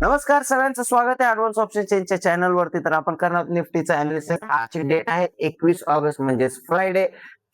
नमस्कार, सगळ्यांचं स्वागत आहे ऍडव्हान्स ऑप्शन चेंजच्या चॅनल वरती. तर आपण करणार निफ्टीचा अनालिसिस. आजची डेट आहे 21 ऑगस्ट म्हणजे फ्रायडे.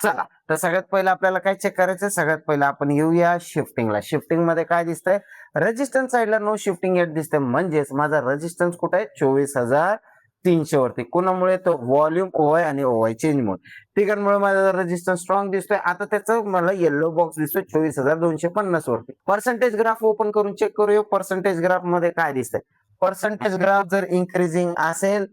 चला, तर सगळ्यात पहिलं आपल्याला काय चेक करायचं. सगळ्यात पहिलं आपण येऊया शिफ्टिंगला. शिफ्टिंग मध्ये काय दिसतंय, रेजिस्टन्स साईडला नो शिफ्टिंग एट दिसतंय, म्हणजेच माझा रेजिस्टन्स कुठे आहे 24,300 वरती. कोणामुळे, तो व्हॉल्यूम ओआय आणि ओआय चेंजमुळे, तिघांमुळे माझा रेजिस्टन्स स्ट्रॉंग दिसतोय. आता त्याचं मला येलो बॉक्स दिसतोय 24,250 वरती. पर्सेंटेज ग्राफ ओपन करून चेक करूया. पर्सेंटेज ग्राफ मध्ये काय दिसतंय, पर्सेंटेज ग्राफ जर इन्क्रीजिंग असेल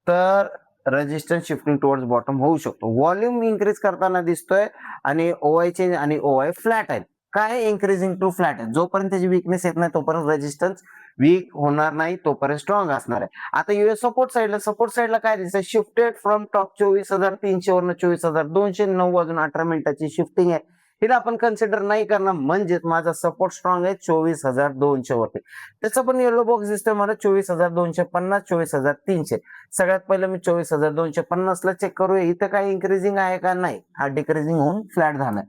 तर रेजिस्टन्स शिफ्टिंग टुवर्ड्स बॉटम होऊ शकतो. व्हॉल्यूम इन्क्रीज करताना दिसतोय आणि ओआय चेंज आणि ओआय फ्लॅट आहे. काय इन्क्रीजिंग टू फ्लॅट आहे. जोपर्यंत त्याची विकनेस येत नाही तोपर्यंत रेजिस्टन्स वीक होणार नाही, तोपर्यंत स्ट्रॉंग असणार आहे. आता युएस सपोर्ट साईडला काय दिसतंय, शिफ्टेड फ्रॉम टॉप 24,300 वरनं 24,200, 9 वाजून 18 मिनिटाची शिफ्टिंग आहे. हिला आपण कन्सिडर नाही करणार, म्हणजेच माझा सपोर्ट स्ट्रॉंग आहे 24,200 वरती. त्याचा पण येलो बॉक्स दिसतोय मला 24,250, 24,300. सगळ्यात पहिलं मी 24,250 ला चेक करूया. इथं काय इन्क्रीजिंग आहे का, नाही, हा डिक्रीजिंग होऊन फ्लॅट झालाय.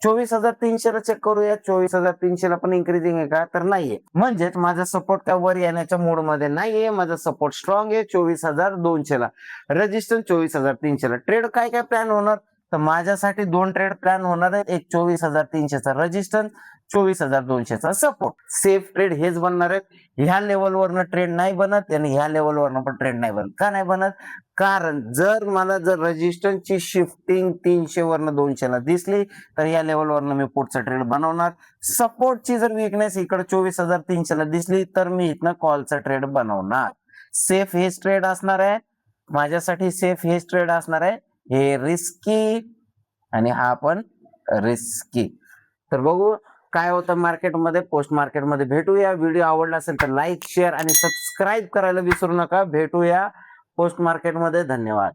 24,300 ला चेक करूया. 24,300 ला पण इन्क्रीजिंग आहे का, तर नाहीये. म्हणजेच माझा सपोर्ट त्या वर येण्याच्या मूड मध्ये नाहीये. माझा सपोर्ट स्ट्रॉंग आहे 24,200 ला. रेजिस्टन्स 24,300 ला. ट्रेड काय काय प्लॅन होणार, तर माझ्यासाठी दोन ट्रेड प्लॅन होणार आहेत. एक 24,300 चा रेजिस्टन्स, 24,200 चा सपोर्ट. सेफ ट्रेड हेच बनणार आहेत. ह्या लेवलवरनं ट्रेड नाही बनत आणि ह्या लेवलवरनं पण ट्रेड नाही बनत. का नाही बनत, कारण जर रेजिस्टन्सची शिफ्टिंग 300 वरनं 200 ला दिसली तर या लेवलवरनं मी पुढचा ट्रेड बनवणार. सपोर्टची जर विकनेस इकडे 24,300 ला दिसली तर मी इथनं कॉलचा ट्रेड बनवणार. सेफ हेच ट्रेड असणार आहे माझ्यासाठी. सेफ हेच ट्रेड असणार आहे. हे रिस्की आणि हा पण रिस्की. तर बघू काय होतं मार्केटमध्ये. पोस्ट मार्केटमध्ये भेटूया. व्हिडिओ आवडला असेल तर लाईक, शेअर आणि सबस्क्राईब करायला विसरू नका. भेटूया पोस्ट मार्केटमध्ये. धन्यवाद.